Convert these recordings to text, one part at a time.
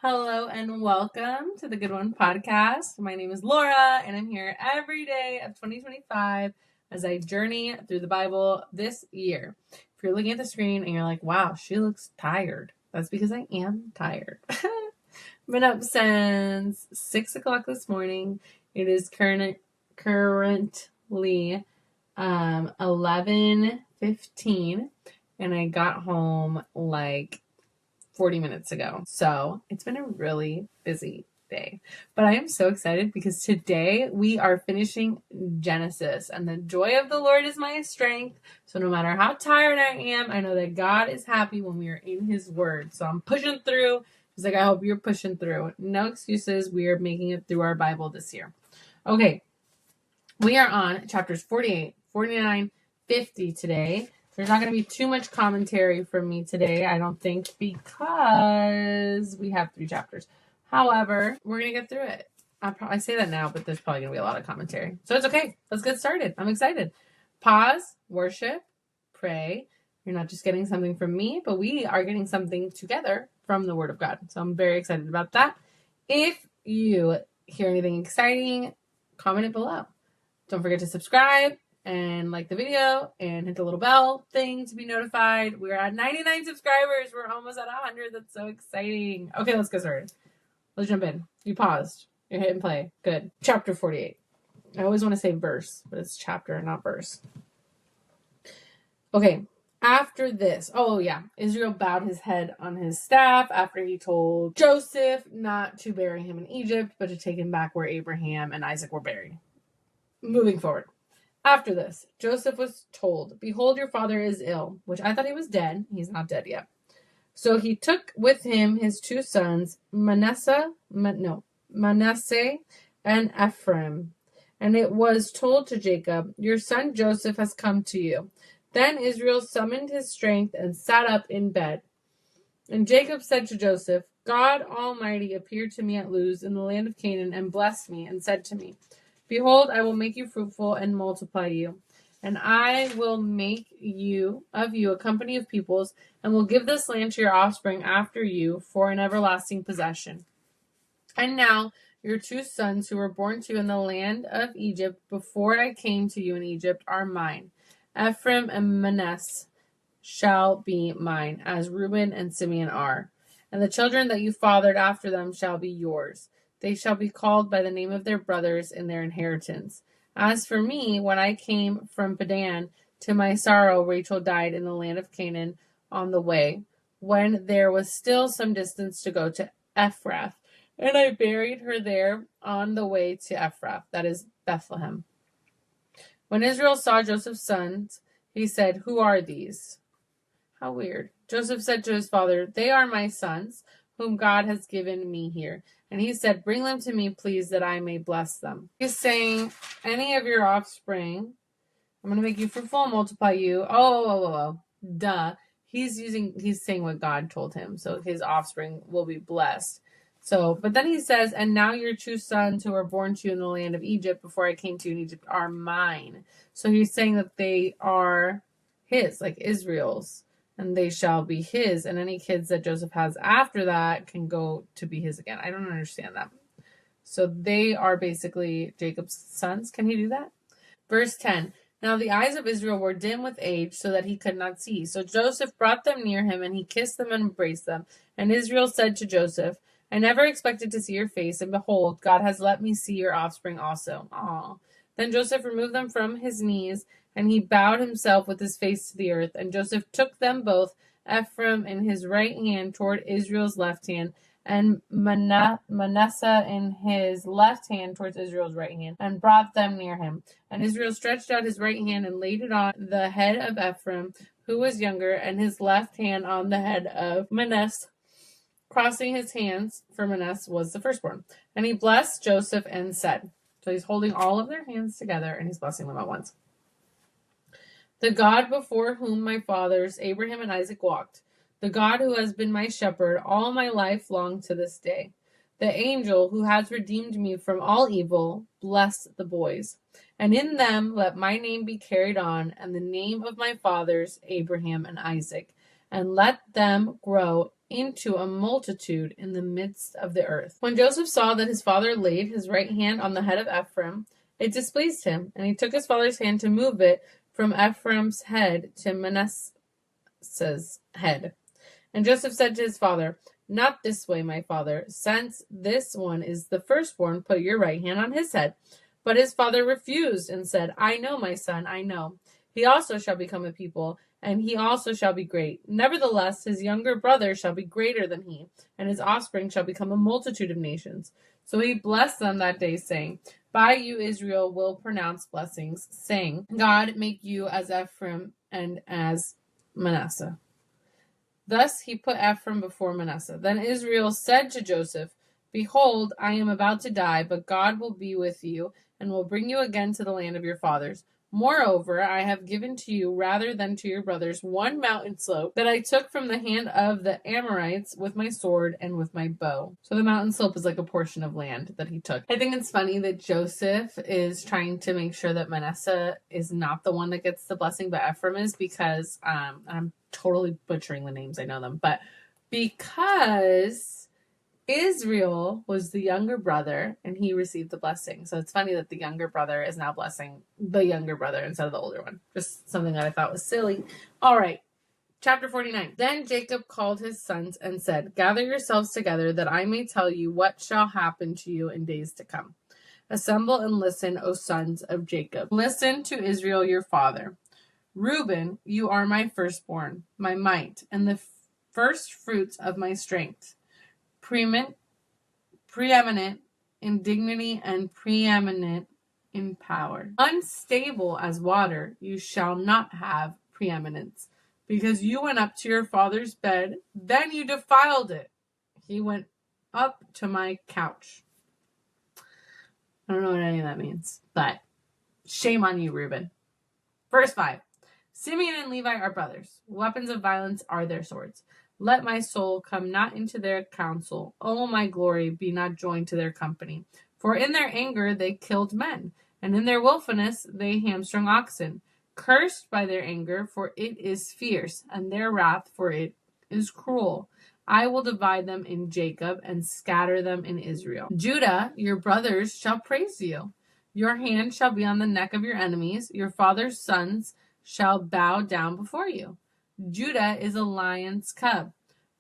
Hello and welcome to the Good One Podcast. My name is Laura and I'm here every day of 2025 as I journey through the Bible this year. If you're looking at the screen and you're like, wow, she looks tired, that's because I am tired. Been up since 6 o'clock this morning. It is currently 11:15 and I got home like 40 minutes ago. So it's been a really busy day. But I am so excited because today we are finishing Genesis, and the joy of the Lord is my strength. So no matter how tired I am, I know that God is happy when we are in His Word. So I'm pushing through, just like I hope you're pushing through. No excuses. We are making it through our Bible this year. Okay, we are on chapters 48, 49, 50 today. There's not going to be too much commentary from me today, I don't think, because we have 3 chapters. However, we're going to get through it. I say that now, but there's probably going to be a lot of commentary. So it's okay. Let's get started. I'm excited. Pause, worship, pray. You're not just getting something from me, but we are getting something together from the Word of God. So I'm very excited about that. If you hear anything exciting, comment it below. Don't forget to subscribe and like the video and hit the little bell thing to be notified. We're at 99 subscribers. We're almost at 100. That's so exciting. Okay, let's get started. Let's jump in. You paused. You're hitting play. Good. Chapter 48. I always want to say verse, but it's chapter, not verse. Okay. After this, Israel bowed his head on his staff after he told Joseph not to bury him in Egypt, but to take him back where Abraham and Isaac were buried. Moving forward. After this, Joseph was told, "Behold, your father is ill," which I thought he was dead. He's not dead yet. So he took with him his 2 sons, Manasseh and Ephraim. And it was told to Jacob, "Your son Joseph has come to you." Then Israel summoned his strength and sat up in bed. And Jacob said to Joseph, "God Almighty appeared to me at Luz in the land of Canaan and blessed me and said to me, 'Behold, I will make you fruitful and multiply you, and I will make of you a company of peoples, and will give this land to your offspring after you for an everlasting possession.' And now your 2 sons who were born to you in the land of Egypt before I came to you in Egypt are mine. Ephraim and Manasseh shall be mine, as Reuben and Simeon are. And the children that you fathered after them shall be yours. They shall be called by the name of their brothers in their inheritance. As for me, when I came from Padan, to my sorrow Rachel died in the land of Canaan on the way, when there was still some distance to go to Ephrath, and I buried her there on the way to Ephrath, that is Bethlehem. When Israel saw Joseph's sons, he said, 'Who are these?' How weird. Joseph said to his father, 'They are my sons, whom God has given me here.' And he said, 'Bring them to me, please, that I may bless them.' He's saying, 'Any of your offspring, I'm going to make you fruitful and multiply you.'" Duh. He's saying what God told him. So his offspring will be blessed. But then he says, "And now your 2 sons who were born to you in the land of Egypt before I came to you in Egypt are mine." So he's saying that they are his, like Israel's. And they shall be his, and any kids that Joseph has after that can go to be his again. I don't understand that. So they are basically Jacob's sons. Can he do that? Verse 10. Now the eyes of Israel were dim with age, so that he could not see. So Joseph brought them near him, and he kissed them and embraced them. And Israel said to Joseph, "I never expected to see your face, and behold, God has let me see your offspring also." Aww. Then Joseph removed them from his knees, and he bowed himself with his face to the earth. And Joseph took them both, Ephraim in his right hand toward Israel's left hand, and Manasseh in his left hand towards Israel's right hand, and brought them near him. And Israel stretched out his right hand and laid it on the head of Ephraim, who was younger, and his left hand on the head of Manasseh, crossing his hands, for Manasseh was the firstborn. And he blessed Joseph and said, so he's holding all of their hands together, and he's blessing them at once. "The God before whom my fathers Abraham and Isaac walked, the God who has been my shepherd all my life long to this day, the angel who has redeemed me from all evil, bless the boys. And in them let my name be carried on, and the name of my fathers Abraham and Isaac, and let them grow into a multitude in the midst of the earth. When Joseph saw that his father laid his right hand on the head of Ephraim, it displeased him, and he took his father's hand to move it from Ephraim's head to Manasseh's head. And Joseph said to his father, "Not this way, my father. Since this one is the firstborn, put your right hand on his head." But his father refused and said, "I know, my son, I know. He also shall become a people, and he also shall be great. Nevertheless, his younger brother shall be greater than he, and his offspring shall become a multitude of nations." So he blessed them that day, saying, "By you Israel will pronounce blessings, saying, God make you as Ephraim and as Manasseh." Thus he put Ephraim before Manasseh. Then Israel said to Joseph, "Behold, I am about to die, but God will be with you, and will bring you again to the land of your fathers. Moreover, I have given to you, rather than to your brothers, one mountain slope that I took from the hand of the Amorites with my sword and with my bow." So the mountain slope is like a portion of land that he took. I think it's funny that Joseph is trying to make sure that Manasseh is not the one that gets the blessing, but Ephraim is, because I'm totally butchering the names, I know them, but because Israel was the younger brother and he received the blessing. So it's funny that the younger brother is now blessing the younger brother instead of the older one. Just something that I thought was silly. All right. Chapter 49. Then Jacob called his sons and said, "Gather yourselves together, that I may tell you what shall happen to you in days to come. Assemble and listen, O sons of Jacob. Listen to Israel your father. Reuben, you are my firstborn, my might, and the first fruits of my strength. Preeminent in dignity and preeminent in power. Unstable as water, you shall not have preeminence, because you went up to your father's bed, then you defiled it. He went up to my couch." I don't know what any of that means, but shame on you, Reuben. Verse 5. Simeon and Levi are brothers. Weapons of violence are their swords. Let my soul come not into their counsel. O my glory, be not joined to their company. For in their anger they killed men, and in their willfulness they hamstrung oxen. Cursed by their anger, for it is fierce, and their wrath, for it is cruel. I will divide them in Jacob and scatter them in Israel. Judah, your brothers shall praise you. Your hand shall be on the neck of your enemies. Your father's sons shall bow down before you. Judah is a lion's cub.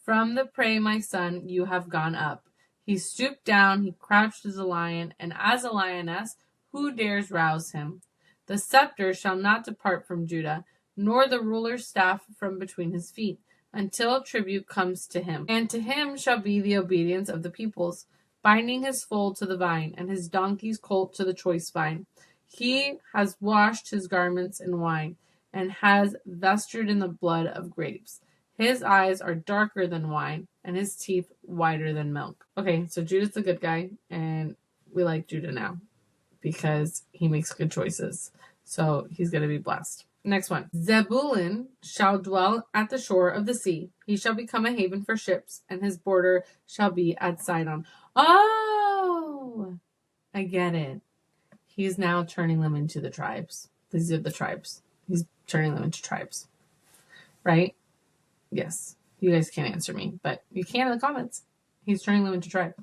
From the prey, my son, you have gone up. He stooped down, he crouched as a lion, and as a lioness, who dares rouse him? The scepter shall not depart from Judah, nor the ruler's staff from between his feet, until tribute comes to him. And to him shall be the obedience of the peoples, binding his foal to the vine, and his donkey's colt to the choice vine. He has washed his garments in wine, and has vested in the blood of grapes. His eyes are darker than wine, and his teeth whiter than milk. Okay, so Judah's the good guy, and we like Judah now because he makes good choices. So he's going to be blessed. Next one. Zebulun shall dwell at the shore of the sea. He shall become a haven for ships, and his border shall be at Sidon. Oh, I get it. He's now turning them into the tribes. These are the tribes. He's turning them into tribes. Right? Yes. You guys can't answer me, but you can in the comments. He's turning them into tribes.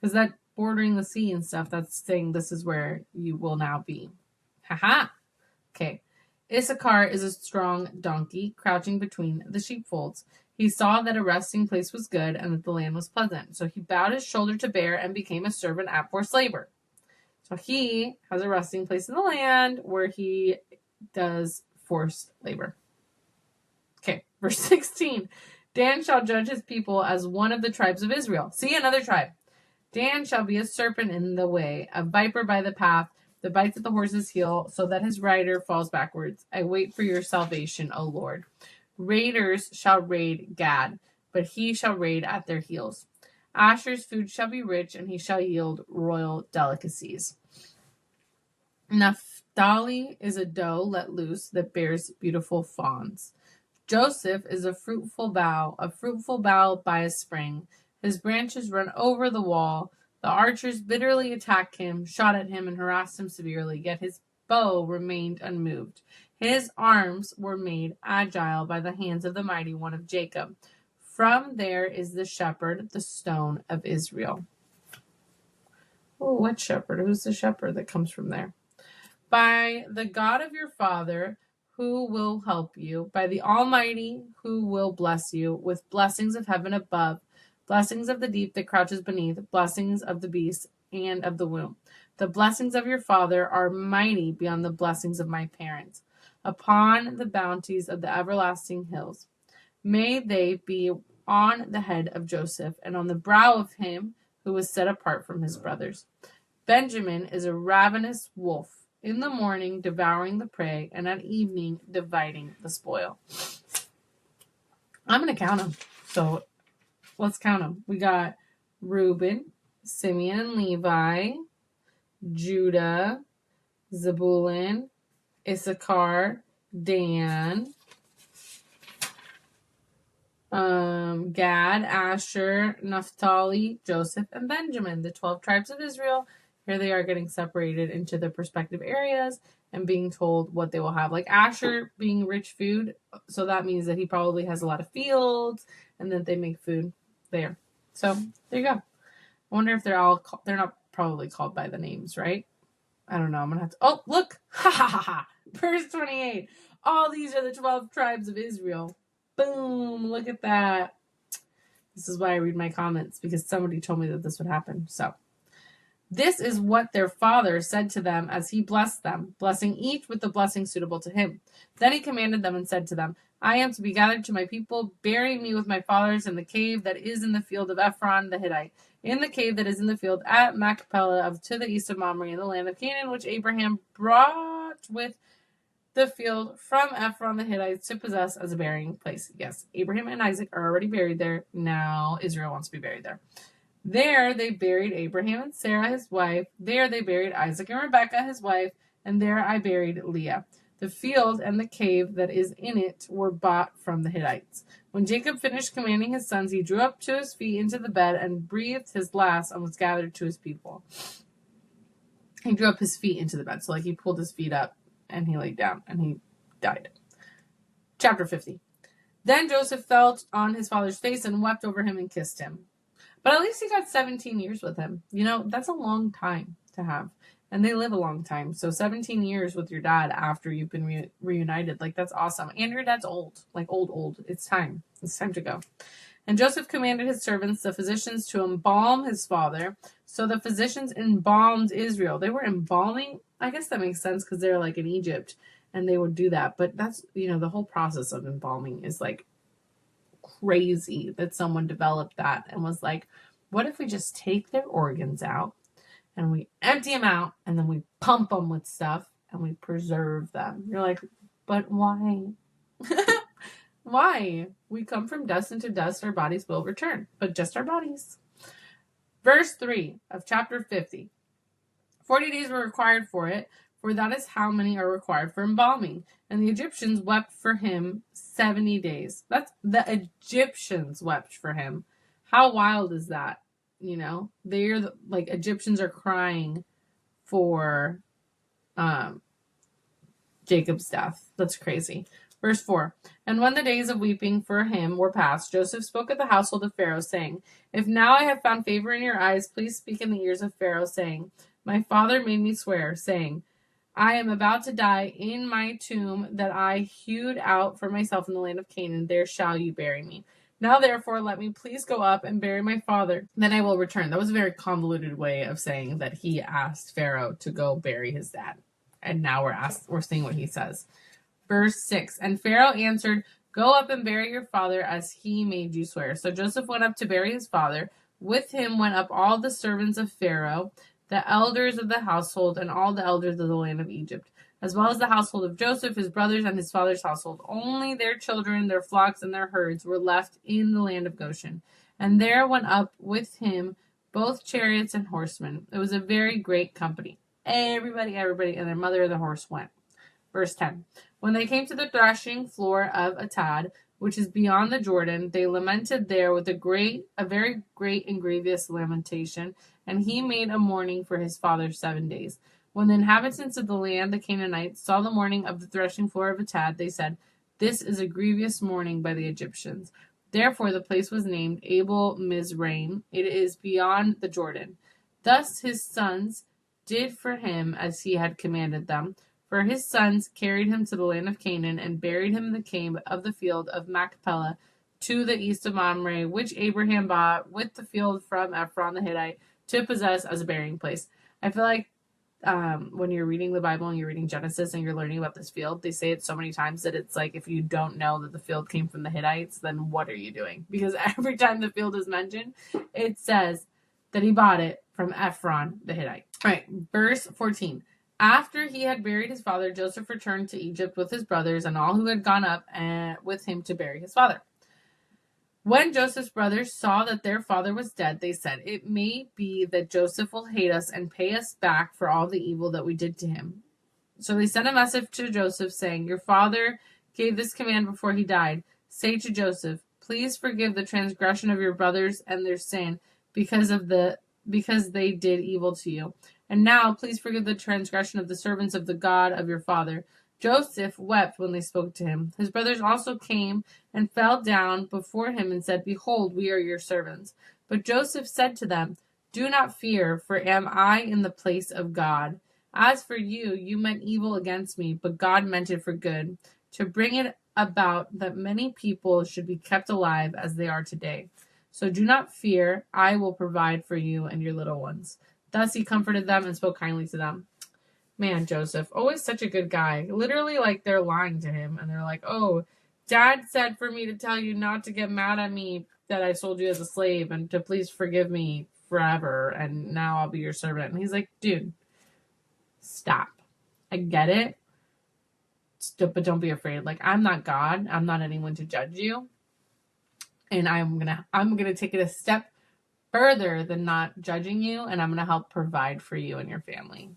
Because that bordering the sea and stuff, that's saying this is where you will now be. Haha. Okay. Issachar is a strong donkey, crouching between the sheepfolds. He saw that a resting place was good and that the land was pleasant. So he bowed his shoulder to bear and became a servant at forced labor. So he has a resting place in the land where he does forced labor. Okay, verse 16. Dan shall judge his people as one of the tribes of Israel. See, another tribe. Dan shall be a serpent in the way, a viper by the path, that bites at the horse's heel, so that his rider falls backwards. I wait for your salvation, O Lord. Raiders shall raid Gad, but he shall raid at their heels. Asher's food shall be rich, and he shall yield royal delicacies. Naphtali is a doe let loose that bears beautiful fawns. Joseph is a fruitful bough by a spring. His branches run over the wall. The archers bitterly attacked him, shot at him, and harassed him severely, yet his bow remained unmoved. His arms were made agile by the hands of the mighty one of Jacob. From there is the shepherd, the stone of Israel. Oh, what shepherd? Who's the shepherd that comes from there? By the God of your father, who will help you, by the Almighty, who will bless you with blessings of heaven above, blessings of the deep that crouches beneath, blessings of the beast and of the womb. The blessings of your father are mighty beyond the blessings of my parents, upon the bounties of the everlasting hills. May they be on the head of Joseph and on the brow of him who was set apart from his brothers. Benjamin is a ravenous wolf, in the morning devouring the prey, and at evening dividing the spoil. I'm going to count them. So let's count them. We got Reuben, Simeon and Levi, Judah, Zebulun, Issachar, Dan, Gad, Asher, Naphtali, Joseph, and Benjamin, the 12 tribes of Israel. Here they are getting separated into their respective areas and being told what they will have. Like Asher being rich food, so that means that he probably has a lot of fields and that they make food there. So there you go. I wonder if they're not probably called by the names, right? I don't know. I'm going to have to. Oh, look. Ha ha ha ha. Verse 28. All these are the 12 tribes of Israel. Boom. Look at that. This is why I read my comments, because somebody told me that this would happen. So this is what their father said to them as he blessed them, blessing each with the blessing suitable to him. Then he commanded them and said to them, I am to be gathered to my people. Bury me with my fathers in the cave that is in the field of Ephron the Hittite, in the cave that is in the field at Machpelah to the east of Mamre, in the land of Canaan, which Abraham brought with the field from Ephron the Hittites to possess as a burying place. Yes, Abraham and Isaac are already buried there. Now Israel wants to be buried there. There they buried Abraham and Sarah his wife. There they buried Isaac and Rebekah his wife. And there I buried Leah. The field and the cave that is in it were bought from the Hittites. When Jacob finished commanding his sons, he drew up to his feet into the bed and breathed his last and was gathered to his people. He drew up his feet into the bed. So he pulled his feet up and he laid down and he died. Chapter 50. Then Joseph fell on his father's face and wept over him and kissed him. But at least he got 17 years with him. That's a long time to have. And they live a long time. So 17 years with your dad after you've been reunited. That's awesome. And your dad's old. Old. It's time. It's time to go. And Joseph commanded his servants, the physicians, to embalm his father. So the physicians embalmed Israel. They were embalming. I guess that makes sense because they're in Egypt. And they would do that. But that's, the whole process of embalming is crazy that someone developed that and was what if we just take their organs out and we empty them out and then we pump them with stuff and we preserve them? You're but why? Why? We come from dust into dust, our bodies will return, but just our bodies. Verse 3 of chapter 50. 40 days were required for it, for that is how many are required for embalming. And the Egyptians wept for him 70 days. That's the Egyptians wept for him. How wild is that? They're Egyptians are crying for Jacob's death. That's crazy. Verse 4. And when the days of weeping for him were past, Joseph spoke at the household of Pharaoh, saying, If now I have found favor in your eyes, please speak in the ears of Pharaoh, saying, My father made me swear, saying, I am about to die in my tomb that I hewed out for myself in the land of Canaan. There shall you bury me. Now, therefore, let me please go up and bury my father. Then I will return. That was a very convoluted way of saying that he asked Pharaoh to go bury his dad. And now we're seeing what he says. Verse 6. And Pharaoh answered, Go up and bury your father as he made you swear. So Joseph went up to bury his father. With him went up all the servants of Pharaoh, the elders of the household, and all the elders of the land of Egypt, as well as the household of Joseph, his brothers, and his father's household. Only their children, their flocks, and their herds were left in the land of Goshen. And there went up with him both chariots and horsemen. It was a very great company. Everybody, and their mother and the horse went. Verse 10. When they came to the threshing floor of Atad, which is beyond the Jordan, they lamented there with a very great and grievous lamentation, and he made a mourning for his father 7 days. When the inhabitants of the land, the Canaanites, saw the mourning of the threshing floor of Atad, they said, This is a grievous mourning by the Egyptians. Therefore the place was named Abel Mizraim. It is beyond the Jordan. Thus his sons did for him as he had commanded them. For his sons carried him to the land of Canaan and buried him in the cave of the field of Machpelah to the east of Mamre, which Abraham bought with the field from Ephron the Hittite to possess as a burying place. I feel like when you're reading the Bible and you're reading Genesis and you're learning about this field, they say it so many times that it's like, if you don't know that the field came from the Hittites, then what are you doing? Because every time the field is mentioned, it says that he bought it from Ephron the Hittite. All right, verse 14. After he had buried his father, Joseph returned to Egypt with his brothers and all who had gone up with him to bury his father. When Joseph's brothers saw that their father was dead, they said, "It may be that Joseph will hate us and pay us back for all the evil that we did to him." So they sent a message to Joseph saying, "Your father gave this command before he died. Say to Joseph, please forgive the transgression of your brothers and their sin because they did evil to you. And now please forgive the transgression of the servants of the God of your father." Joseph wept when they spoke to him. His brothers also came and fell down before him and said, "Behold, we are your servants." But Joseph said to them, "Do not fear, for am I in the place of God? As for you, you meant evil against me, but God meant it for good, to bring it about that many people should be kept alive as they are today. So do not fear, I will provide for you and your little ones." Thus he comforted them and spoke kindly to them. Man, Joseph, always such a good guy. Literally, like, they're lying to him, and they're like, "Oh, Dad said for me to tell you not to get mad at me that I sold you as a slave and to please forgive me forever, and now I'll be your servant." And he's like, "Dude, stop. I get it, but don't be afraid. Like, I'm not God. I'm not anyone to judge you, and I'm gonna take it a step further than not judging you, and I'm gonna help provide for you and your family."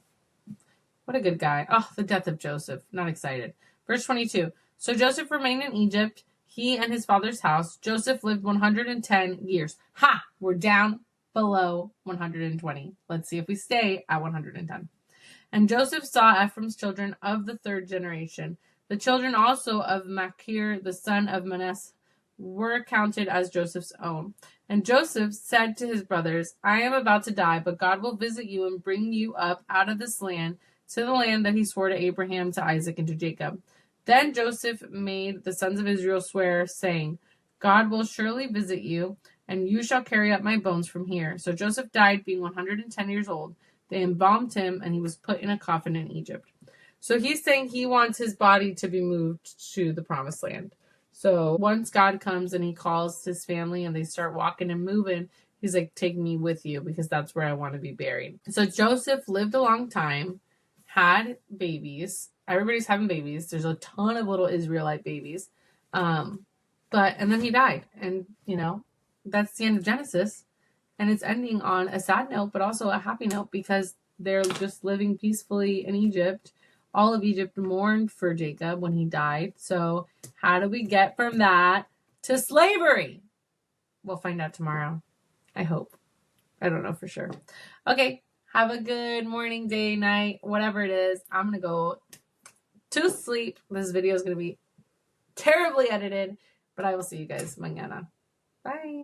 What a good guy. Oh, the death of Joseph. Not excited. Verse 22. So Joseph remained in Egypt, he and his father's house. Joseph lived 110 years. Ha! We're down below 120. Let's see if we stay at 110. And Joseph saw Ephraim's children of the third generation. The children also of Machir, the son of Manasseh, were counted as Joseph's own. And Joseph said to his brothers, "I am about to die, but God will visit you and bring you up out of this land to the land that he swore to Abraham, to Isaac, and to Jacob." Then Joseph made the sons of Israel swear, saying, "God will surely visit you, and you shall carry up my bones from here." So Joseph died, being 110 years old. They embalmed him, and he was put in a coffin in Egypt. So he's saying he wants his body to be moved to the promised land. So once God comes and he calls his family and they start walking and moving, he's like, "Take me with you, because that's where I want to be buried." So Joseph lived a long time, had babies. Everybody's having babies. There's a ton of little Israelite babies. And then he died. And, that's the end of Genesis. And it's ending on a sad note, but also a happy note, because they're just living peacefully in Egypt. All of Egypt mourned for Jacob when he died. So how do we get from that to slavery? We'll find out tomorrow. I hope. I don't know for sure. Okay. Have a good morning, day, night, whatever it is. I'm going to go to sleep. This video is going to be terribly edited, but I will see you guys mañana. Bye.